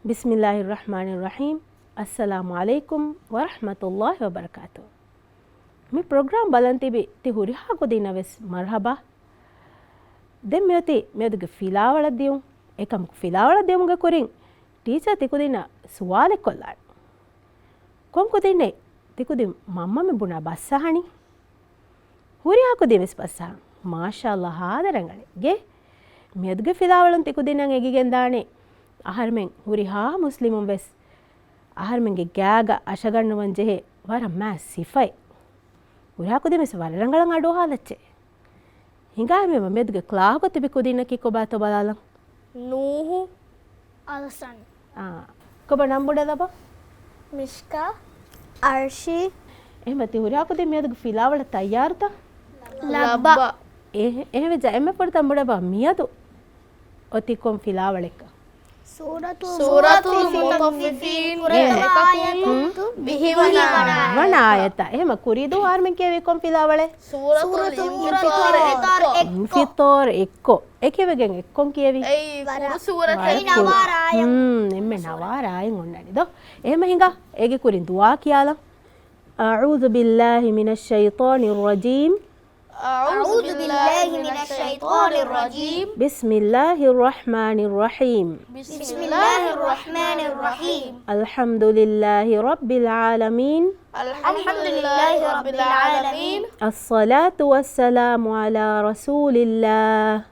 Bismillahirrahmanirrahim. Assalamu alaikum wa rahmatullahi wa barakatuh. Mi program balantibi ti huriha kodinaves marhaba. Den meoduge filawala diyum ekam filawala diyumuge kurin teacher tikudina suwale kollan. Kom kudine tikudin mamma me buna bassahani. Huriha kodives bassahan. Mashallah hadarangale ge meoduge filawalan tikudinan egigen daane aharmen huriha muslimun ves aharmenge gaaga ashagannuwan jehe wara ma sifai huriha kodimes wararangalan adu halacche hinga me meduge class ko tibi kudinna ki ko bato balalan Nuhu Alsan ko ba nambuda daba Mishka Arshi ehmati huriha kodim meduge filawala tayyarta Labba ehme jayme porta ambuda ba miyadu otikom filawaleka Suratul Mutaffifin Wanayata ehma kuridu harmen kiyevi kom filawale Suratul Infitor ekko ekevegen ekkom kiyevi emme nawarayen onnani do ehma hinga ege kurin dua kiyala a'udhu billahi minash shaitanir rajim أعوذ بالله من الشيطان الرجيم بسم الله الرحمن الرحيم بسم الله الرحمن الرحيم الحمد لله رب العالمين الحمد لله رب العالمين الصلاة والسلام على رسول الله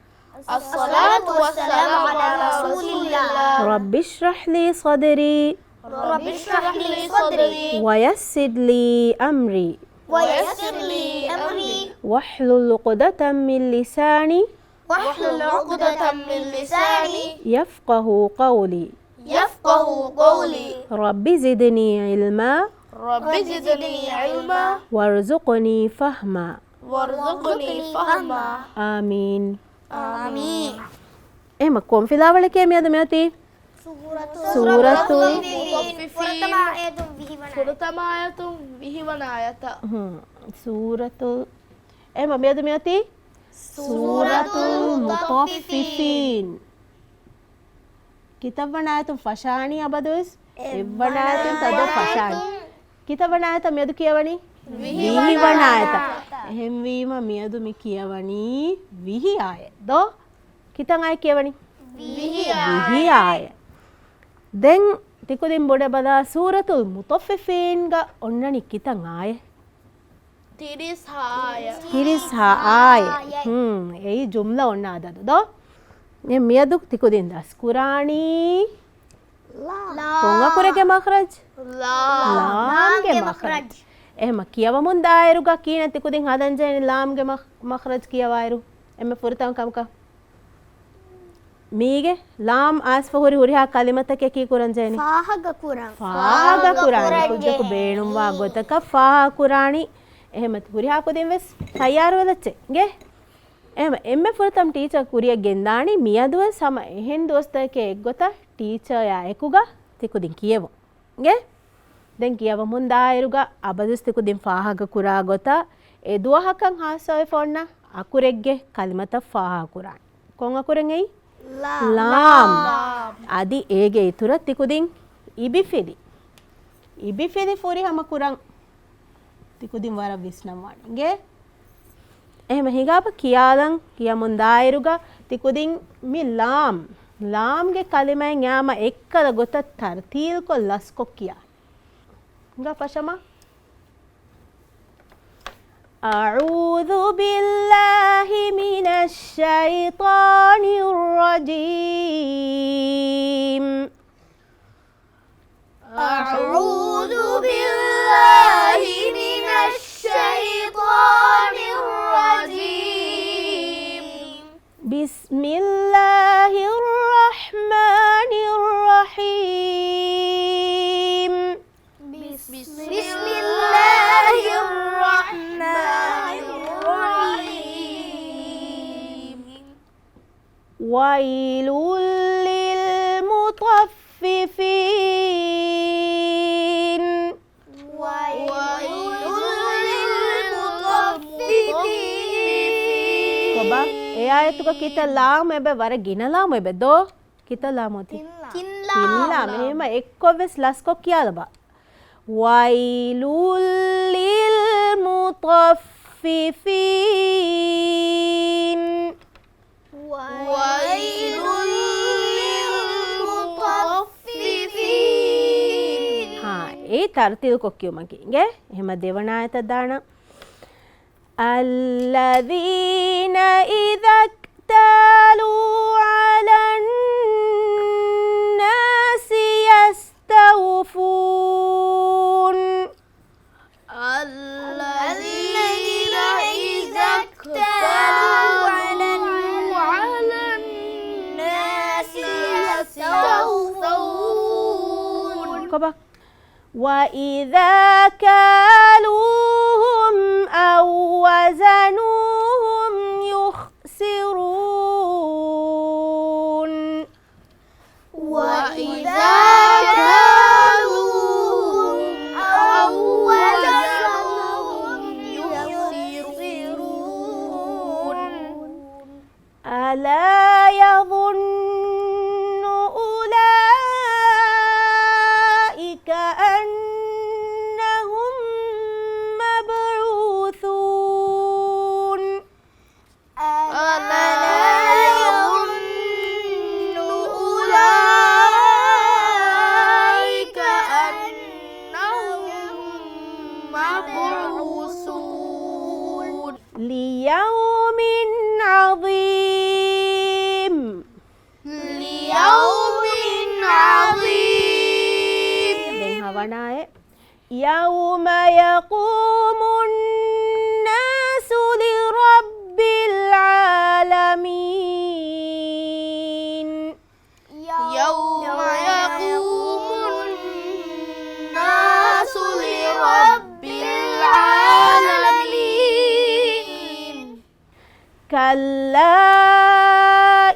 الصلاة والسلام على رسول الله رب اشرح لي صدري رب اشرح لي صدري ويسر لي أمري ويسر لي أمري واحلل عقدة من لساني واحلل عقدة من لساني يفقه قولي يفقه قولي رب زدني علما رب زدني علما وارزقني فهما وارزقني فهما آمين آمين එහෙම කොම් ෆිලාවල කේ මියද මෙති සූරතුල් පුරතම ආයතුන් විහිවන ආයත සූරතුල් එහෙම මියද මෙති සූරතුල් මුතෆ්ෆිෆීන් kitab wanayatun fashani abadus wanayatun tada fashani kitab wanayata miyadu kiyawani vihi wanayata ehem wima miyadu mi kiyawani vihi aya do kitan ay kiyawani vihi aya den tikudin boda bada suratul mutaffifin ga onnani kitan aya tiris ha aya ei jumla onna adadu do ne miyadu tikudin das qurani konga kurege makhraj lam ge makhraj ehma kiyawamun dairu ga kina tikudin hadan jeni lam ge makhraj kiyawairu emme furtan kamka mige lam asfa huriha kalimatake ki kuran jeni fahaga kurani kujjaku beenum wa gotaka faha kurani ehma huriha kodin ves tayyar welache ge ehma emme furtam teacher kuriya gendani miyaduwa sama ehen dostake eggota teacher ya ekuga tikudin kiyevu ge den kiyawa munda iruga abadus tikudin fahaga kura gota eduwa hakan hasawe fonna akuregge kalimata faha kuran kon akuren ei lam adi ege itura tikudin ibifidi furi hama kuran tikudin wara visnam wani ge ehma higaba kiyalan kiyamun dairuga tikudin mi lam ge kalimaen yama ekkala gota tartil ko lasko kiya nga pashama a'udhu billahi minash shaitanir rajim a'udhu billahi minash shaitanir rajim bismillahirrahmanirrahim bismillahirrahmanirrahim wailul lil mutaffifin koba e ayatuka kita lam ebe wara ginala ebe do kita lamoti فيلا මෙහෙම එක්කවෙස් ලස්කොක් කියලා බා වයිලුල් ලිල් මුතෆ්ෆිෆීන් ويل للمطففين ඒ තර්තිල් කොක්කියු මකින්ගේ එහෙම දෙවන ආයත දාන الذين إذا اكتالوا على الناس يستوفون الذين إذا اكتالوا على الناس يستوفون كبا وإذا كالوهم أو وزنوهم يخسرون وإذا كالوهم أو وزنوهم يخسرون ألا يظن أولئك أنهم مبعوثون ألا يظن أولئك أنهم مبعوثون ليوم عظيم ليوم عظيم දැන් හවනාය يوم يقوم الناس لرب العالمين يوم يقوم الناس لرب العالمين كلا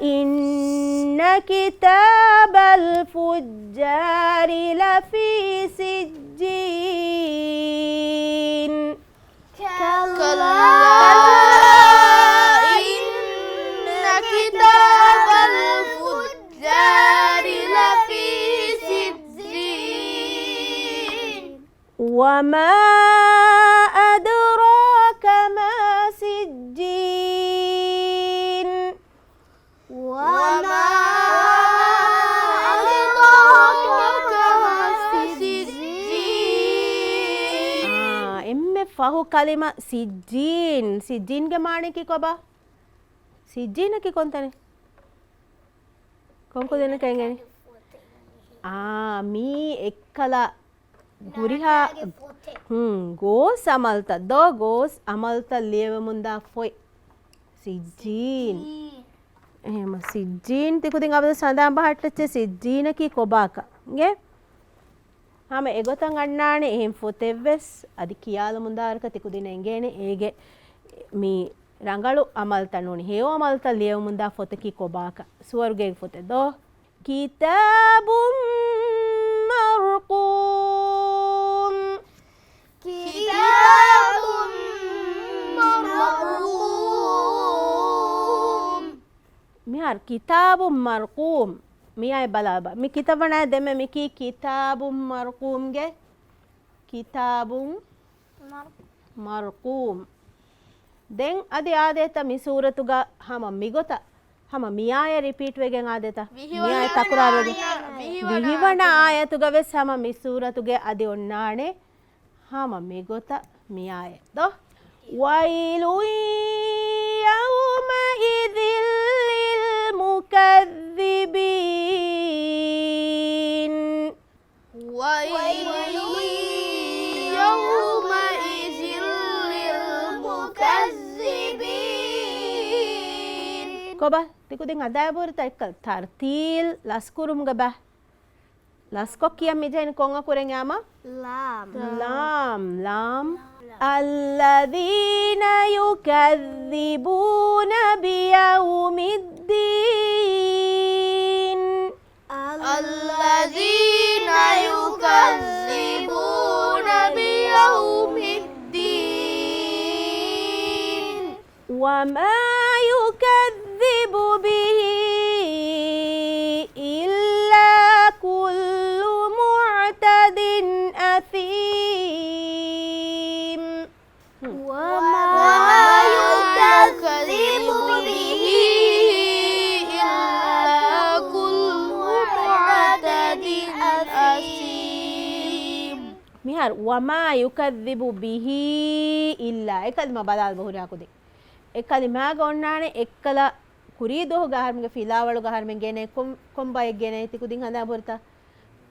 إن كتاب الفجار لفي سجين كلا إن كتاب الفجار لفي سجين وما أدراك ما سجين وما أدراك ما سجين එම්මෙ ෆහු කලිම සිජ්ජීන්ගේ මානෙකි කොබා සිජ්ජීනකි කොන්තනේ කොන්කො දෙන කැංගනේ මී එක්කලා ගුරිහා ගෝස් අමල්ත දෝ ගෝස් අමල්ත ලියව මුන්දා ෆොයි සිජ්ජීන් එහෙම සිජ්ජීන් තිකුදින් අපද සඳහන් බහට්ටච්ච සිජ්ජීනකි කොබාකගේ ಹಾಮ ಎಗೊತಂಗ ಅಣ್ಣಾಣೆ එහෙන් ಫೊತೆವ್ವೆಸ್ ಅದಿ ಕಿಯಾಲ ಮುಂದಾರಕ ತಿಕುದಿನ ಎಂಗೇನೆ ಏಗೆ ಮೀ ರಂಗಳು ಅಮಲ್ ತನೋನಿ ಹೇವ ಅಮಲ್ ತ ಲಿಯವ ಮುಂದಾ ಫೊತಕಿ ಕೊಬಾಕ ಸುವರ್ಗೆ ಫೊತೆ ದೋ ಕಿತಾಬುಂ ಮರ್ಕೂಮ್ كتاب مرقوم මිහාර කිතාබුම් මර්කූම් මියයි බලාබා මි කිතවනා දෙම මිකි කිතාබුම් මර්කූම්ගේ කිතාබුම් මර්කූම් දෙන් අදි ආදේත මි සූරතුග හම මිගොත හම මියාය රිපීට් වෙගෙන් ආදේත මියාය තකුරා වෙගෙන් විහිවන ආයතුග වෙස් හම මි සූරතුගේ අදි ඔන්නානේ හම මිගොත මියාය දො වයිලු يومئذ للمكذبين ويل يومئذ للمكذبين කොබා තිකුදින් අදායබෝර තයික තර්තිල් ලස්කුරුම් ගබා ලස්කොක් කියම් මිජයින කොංග කුරෙන් යාම ලාම් الذين يكذبون بيوم الدين الذين يكذبون بيوم الدين وما يكذب به إلا كل මිහාර වමා යුකද්දිබු බිහි ඉල්ලා එකල්ම බදාල් බහුරාකුදි එකලිමා ගොන්නානේ එක්කල ಕುರಿದೋಹ ಗಾರ್ಮಿಗೆ ಫಿಲಾವಳು ಗಾರ್ಮಿಗೆ ಗೆನೆ ಕೊಂಬಾಯ ಗೆನೆ ತಿಕುದಿಂ ಹಂದಾ ಬರ್ತಾ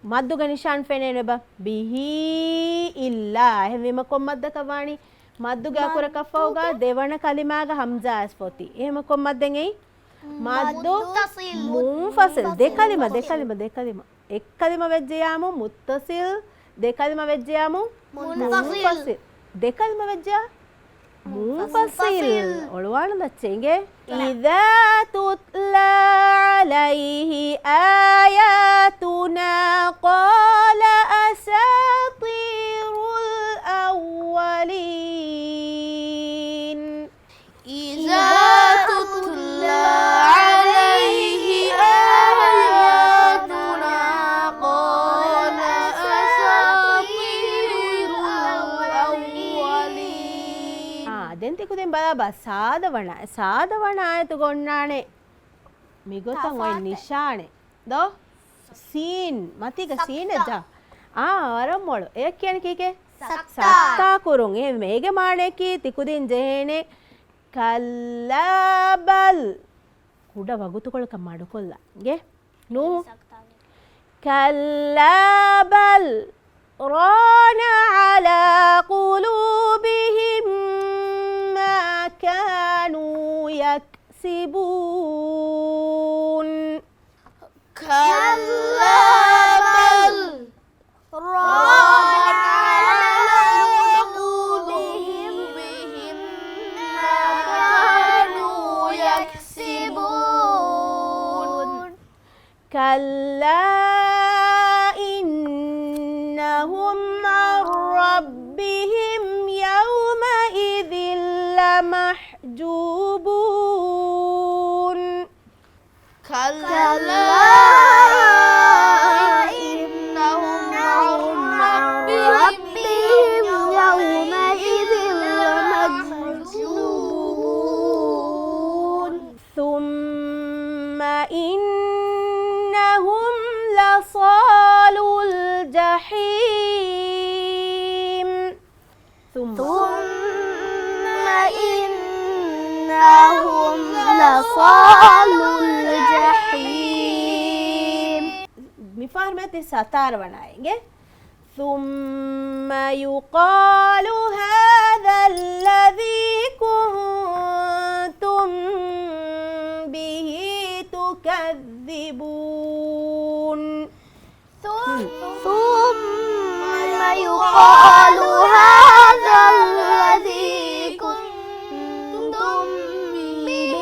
ಮದ್ದುಗ ನಿಶಾನ್ ಫೆನೇನೆ ಬ ಬಿಹಿ ಇಲ್ಲ ಹೆವಿಮ ಕೊಮ್ಮದ್ದ ಕವಾಣಿ ಮದ್ದುಗ ಅಕುರ ಕಫೌಗ ದೇವಣ ಕಲಿಮಾಗ ಹಮ್ಜಾ ಅಸ್ಪೋತಿ ಎಮ ಕೊಮ್ಮದ್ದೆಂ ಎಯಿ ಮದ್ದು ಮುಂಫಸಿಲ್ ದೇಕಲಿಮ ಎಕ್ಕಲಿಮ ವೆಜ್ಜಿಯಾಮು ಮುತ್ತಸಿಲ್ ದೇಕಲಿಮ ವೆಜ್ಜಿಯಾಮು ಮುಂಫಸಿಲ್ ದೇಕಲಿಮ ವೆಜ್ಜಿಯಾ منفصل ولوان لتشينجي إذا تتلى عليه آياتنا قال أساطير الأولين إذا تتلى عليه آياتنا قال أساطير الأولين ಅದೆಂತಿಕುದೆಂ ಬಲಾಬ ಸಾಧವಣ ಆಯ್ತು ಗೊಂಡಾಣೆ ಮಿಗೊತ್ತಂ ಒಯ್ ನಿಶಾಣೆ ದೋ ಸೀನ್ ಮತಿಗ ಸೀನ್ ಜ ಅರಮ್ಮೊಳು ಏಕ್ කියන කීකේ සත්තා කුරුන් ඒ මේගෙ මාණේකී තිකුදින් ජෙහෙනේ කල්ලාබල් කුඩ වගුතුකොලක මඩකොල්ලාගේ නු කල්ලාබල් ران على قلوبهم ما كانوا يكسبون كلا بل ران على قلوبهم ما كانوا يكسبون كلا إنهم عن ربهم يومئذ لمحجوبون كلا إنهم عن ربهم يومئذ لمحجوبون ثم إنهم لصالو الجحيم ثم إنهم لصالو الجحيم مفاهمة ستار बनाएंगे ثم يقال هذا الذي كنتم به تكذبون ثم يقال هذا الذي كنتم به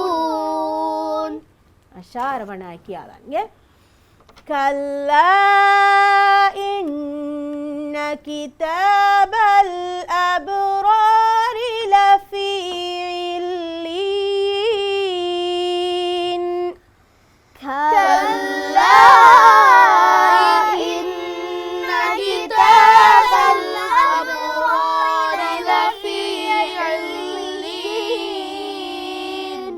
تكذبون أشار बनाए क्या लाएंगे كلا إن كتاب الأبرار لفي عليين كلا إن كتاب الأبرار لفي عليين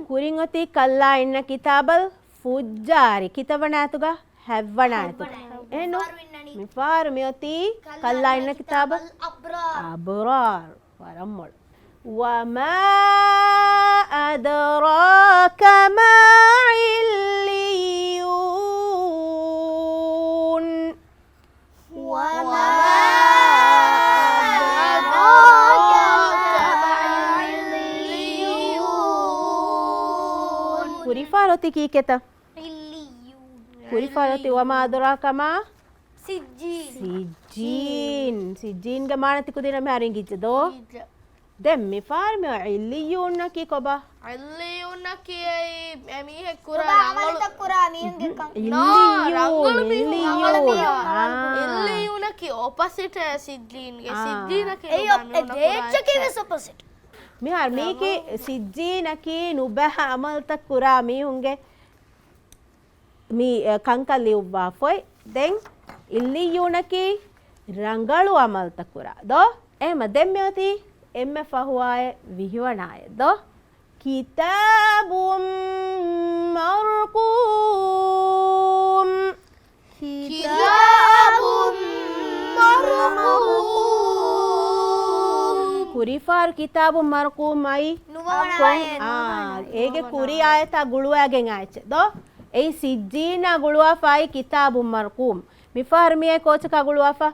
ಕುರಿಂಗೊತಿ ಕಲ್ಲಾ ಇನ್ನ ಕಿತಾಬಲ್ ಫುಜ್ಜಾರಿ ಕಿತವನಾತುಗ ಹೆವ್ವನಾತುಗ ಏನು ಮಿಫಾರ್ ಮಿಯತಿ ಕಲ್ಲಾ ಇನ್ನ ಕಿತಾಬಲ್ ಅಬ್ರಾರ್ ವರಮ್ಮಳು ವಮಾ ಅದ್ರಾಕ ಮಾ ಇಲ್ಲಿಯೂನ್ وما أدراك ما عليون ಕುರಿಫಾರೊತಿ ಕೀಕೆತ عليون ಕುರಿಫಾರೊತಿ ವಮಾ ಅದ್ರಾಕ ಮಾ سجين ಸಿಜ್ಜೀನ್ ಗೆ ಮಾನತಿ ಕುದಿನ ಮ್ಯಾರಿಂಗಿಚ್ಚದೋ ದೆಮ್ಮಿ ಫಾರ್ಮಿ ಇಲ್ಲಿಯೂನ್ನ ಕಿ ಕೊಬ عليون كي أميه كورا إليون كي opposite سجين سجين كي මිහාර මේකේ සිජ්ජීනකී නුබහ අමල්ත කුරා මීහුන්ගේ මී ಕಂಕಲ್ ಲಿವ್ವಾ ಫೊಯ್ ದೆನ್ ಇಲ್ಲಿಯೂನಕಿ ರಂಗಳು ಅಮಲ್ತ ಕುರಾ ದೋ ಎಮ ದೆಮ್ಮೆತಿ ಎಮ್ಮೆ ಫಹುವಾಯ ವಿಹಿವನಾಯ ದೋ ಕಿತಾಬುಂ ಮರ್ಕೂಮ್ كتاب ಕುರಿಫಾರ್ ಕಿತಾಬು ಮರ್ಕೂಮೈ ಏಗೆ ಕುರಿ ಆಯತ ಗುಳುವಾಗೆ ಆಯ್ಚೆ ದೋ ei sijjina guluwafai kitabum marqum mifar miye kochaka guluwafa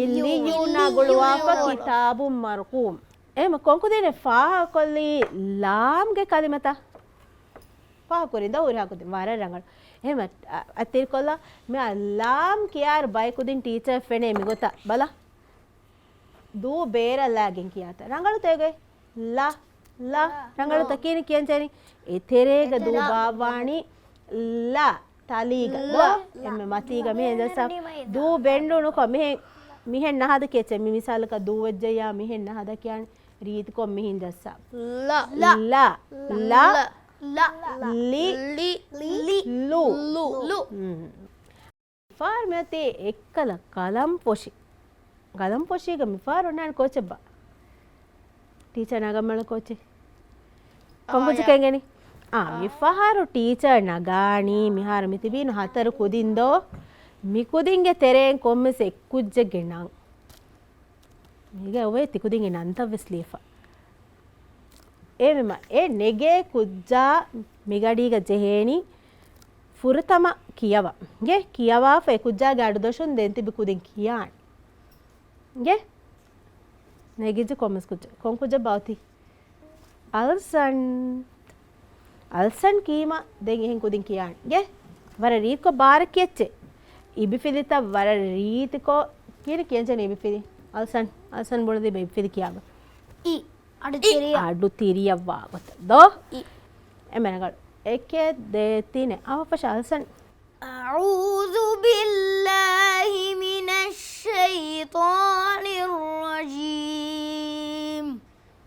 illiyuna guluwafa kitabum marqum ema konku dene faha kolli lam ge kalimata faha korinda ura kudin wara rangal ema atir kolla me lam kiyar bay kudin teacher fene migota bala du bera lagen kiyata rangalu tege la la rangalu takini kiyanchani eterega du bawani la taliga do emme matiga me dasa du bendunu ko mihen nahada kece mi misalaka du wajja mihen nahada kyan reet ko mihin dasa la la la la la li li lu lu farmate ekkala kalam poshi ga mi faronan kocheba teacher nagamala koche konguju kengeni mifaharu teacher nagani miharu mitibinu hataru kudindo mikudinge tereen kommes ekkujje genan mige owe tikudinge nantaveslifa emema e nege kujja migadiga jeheni furtama kiyawa ge kiyawa fe kujja ga adu doshun denti bikudin kiyan ge negije kommes kujja konkujja bauti alsan kima den ehin kudin kiyan ge wara reet ko bar kiyecche ibi filita wara reet ko kire kiyanchane ibi fili alsan bolde ibi fili kiyaga i adu tiriya wagot do emenagal eke de tine awapasha alsan a'udhu billahi minash shaitanir rajim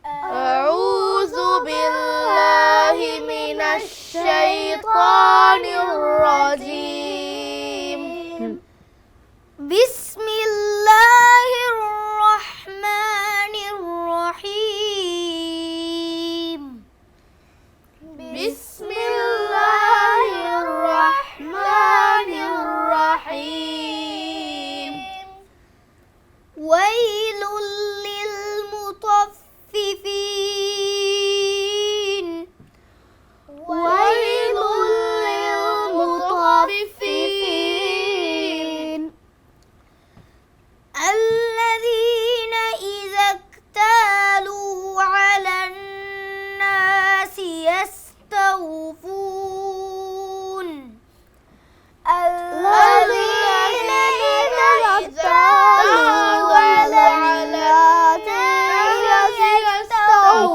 أعوذ بالله من الشيطان الرجيم بسم الله الرحمن الرحيم بسم الله الرحمن الرحيم ويل للمطففين ويل للمطففين الذين إذا اكتالوا على الناس يستوفون الذين إذا اكتالوا على الناس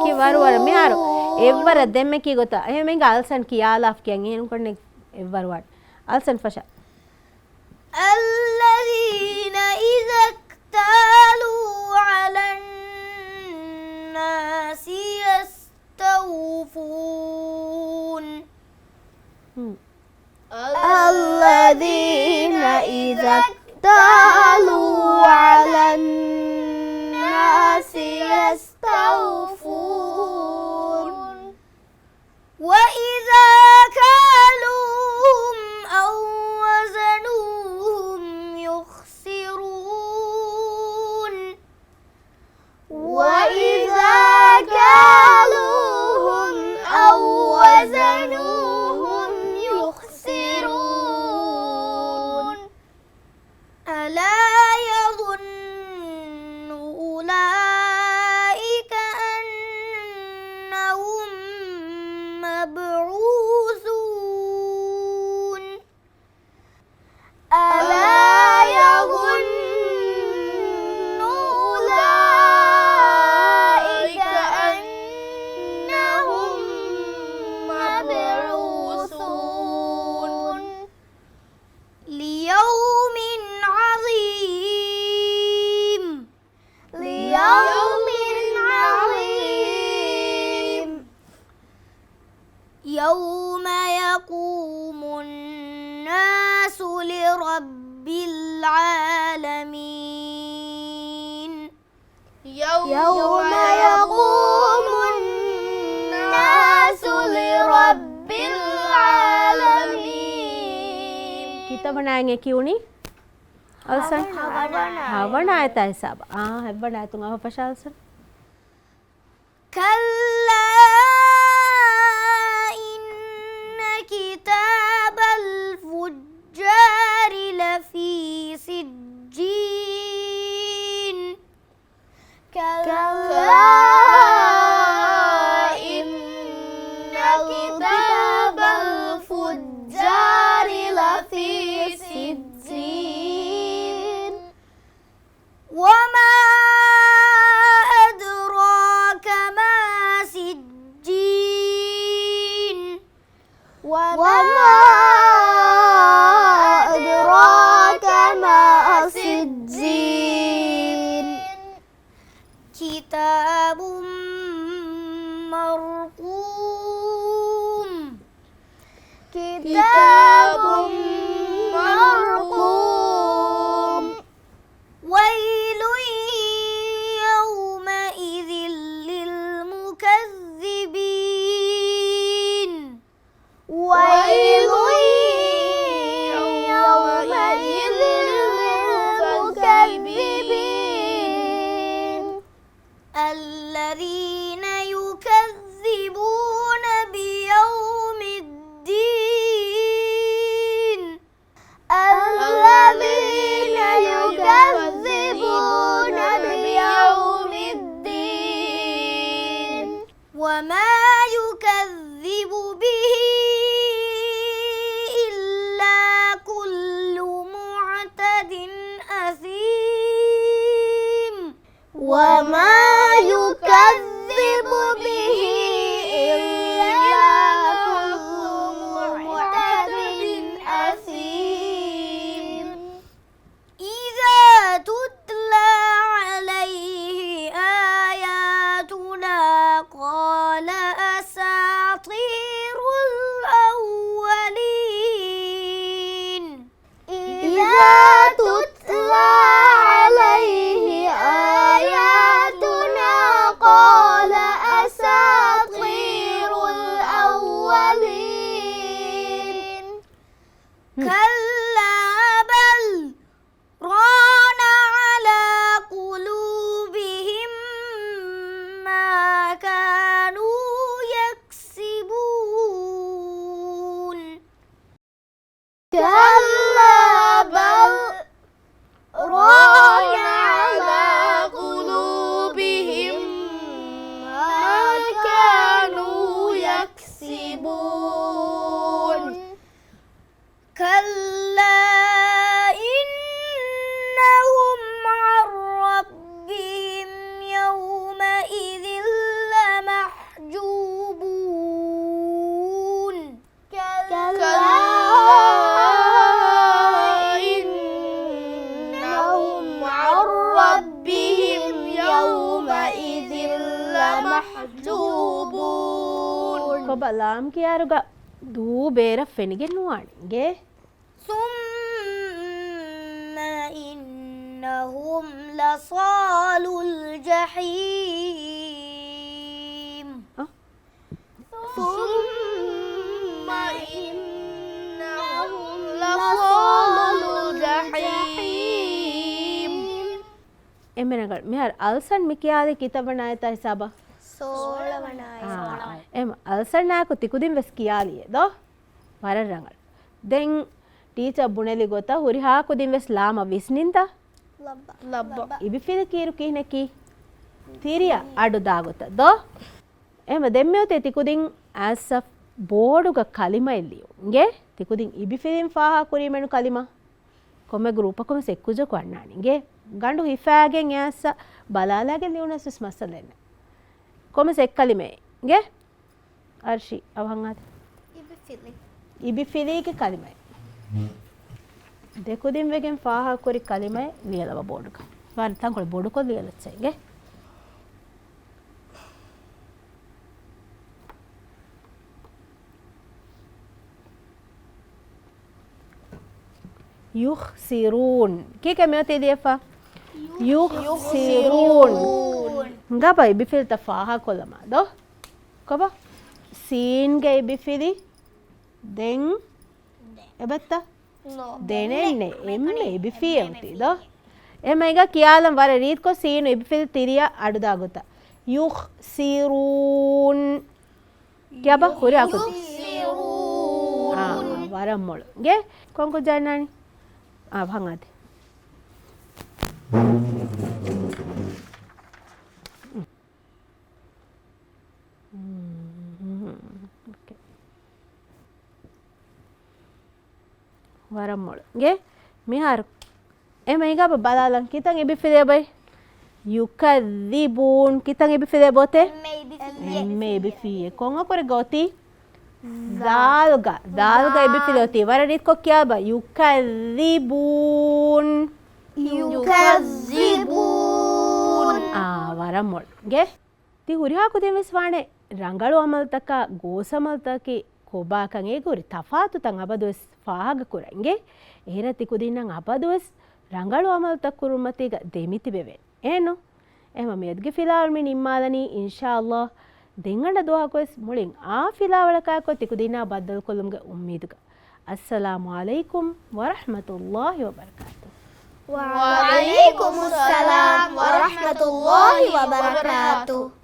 ki waru miharu evvara demme ki gota ehmen alsan ki alaf kiyan ehun konne evvaru wat alsan fasha الذين إذا اكتالوا على الناس يستوفون الذين إذا اكتالوا على الناس يستوفون وإذا كالوهم أو وزنوهم يخسرون وإذا كالوهم أو وزنوهم يخسرون ألا يظن أولئك أنهم مبعوثون ألا يظن أولئك أنهم مبعوثون ليوم عظيم ليوم عظيم يوم يقوم الناس لرب العالمين يوم يقوم الناس لرب العالمين kita menanya kiuni ألسن هوانا آية حساب هوانا آية تونغ فش ألسن كلا إن كتاب الفجار لفي سجين كلا إن كتاب الفجار لفي سجين وما أدراك ما سجين وما أدراك ما سجين كتاب مرقوم كتاب مرقوم ويل يومئذ للمكذبين ويل يومئذ للمكذبين الذين يكذبون بيوم الدين الذين يكذبون بيوم الدين وما يكذب به إلا كل معتد أثيم وما يكذب به إلا كل معتد أثيم إذا تتلى عليه آياتنا قال أساطير الأولين إذا تتلى عليه آياتنا قال أساطير الأولين كلا بل ران على قلوبهم ما كانوا يكسبون كلا بل ران على قلوبهم ما كانوا يكسبون كلا إنهم عن ربهم يومئذ لمحجوبون كلا إنهم عن ربهم يومئذ لمحجوبون කොබලාම් කියාරුග දූ බේර ෆෙනිගෙන්නුවාන්ගේ ثم إنهم لصال الجحيم ثم إنهم لصال الجحيم එමනගල් මෙහර අල්සන් මිකයාද කිතබන අයත හිසාබ එම අල්සන්නායකු තිකුදින් වෙස් කියාලිය දෝ වරරඟල් දෙන් ටීච බුණෙලි ගොත හුරිහාකුදින් වෙස් ලාම විස්නින්ද ලබ්බ ඉබිෆිද කීරු කිහිනෙකි තීරිය අඩු දාගොත දෝ එම දෙම්මියෝතේ තිකුදින් ඇස බෝඩුග කලිම එල්ලියුන්ගේ තිකුදින් ඉබිෆිදින් ෆාහා කුරීමෙනු කලිම කොමෙ ගරුපකොම සෙක්කුජ කොන්නානිගේ ගණ්ඩු හිෆෑගෙන් ඇස බලාලාගෙන් ලියුනස්ස් මස්සලෙන්න කොම සෙක් කලිමේගේ අර්ෂි අවහංගාද ඉබිෆිලීගේ කලිමයි දෙකුදින් වෙගෙන් ෆාහා කුරි කලිමයි ලියලව බෝඩුක වර්තන් කොළ බෝඩුකො ලියලච්චේගේ يخسرون كيف ميوتي ديفا يخسرون ngapa ibifil tafaha kolama do koba sin ge ibifili den ebetta දෙනෙන්නේ එම්මෙ ඉබිෆිය උතිද එමයිග කියාලම් වර රීත් කො සීනු ඉබිෆිල් තිරිය අඩුදාගොත යුඛ්සිරූන් කියබ හොරි අකුත් වරම් මොළ ගේ කොංකො ජයනානි භංගාති වරම් මොළ ගේ මිහාර එමයිග බලාලම් කිතන් ඉබිෆිලේ බයි යුකදිබූන් කිතන් ඉබිෆිලේ බොතේ එම්මෙ ඉබිෆියේ කොංග කොර ගොති දාල්ගා ඉබිෆිලේ ඔති වර රීත් කො කියබ යුකදිබූන් වරම් මොළ ගේ ති හුරිහා කුදෙන් වෙස් වානේ ರಂಗಳು ಅಮಲ್ತಕ ಗೋಸಮಲ್ತಕಿ ಕೊಬಾಕಂ ಏಗುರಿ ತಫಾತು ತಂ ಅಬದುಸ್ ಫಾಗ ಕುರಂಗೆ ಏರತಿ ಕುದಿನ್ನಂ ಅಬದುಸ್ ರಂಗಳು ಅಮಲ್ತಕ ಕುರುಮತಿಗ ದೆಮಿತಿ ಬೆವೆ ಏನು ಎಮ ಮೇದ್ಗೆ ಫಿಲಾಲ್ ಮಿ ನಿಮ್ಮಾಲನಿ ಇನ್ಶಾ ಅಲ್ಲಾಹ್ ದೆಂಗಂಡ ದುಆ ಕೊಸ್ ಮುಳಿಂ ಆ ಫಿಲಾವಳ ಕಾಕೊ ತಿಕುದಿನ ಬದ್ದಲ್ ಕೊಲುಂಗೆ ಉಮ್ಮೀದುಗ ಅಸ್ಸಲಾಮು ಅಲೈಕುಂ ವರಹ್ಮತುಲ್ಲಾಹಿ ವಬರಕಾತುಹು ವಅಲೈಕುಮುಸ್ ಸಲಾಂ ವರಹ್ಮತುಲ್ಲಾಹಿ ವಬರಕಾತುಹು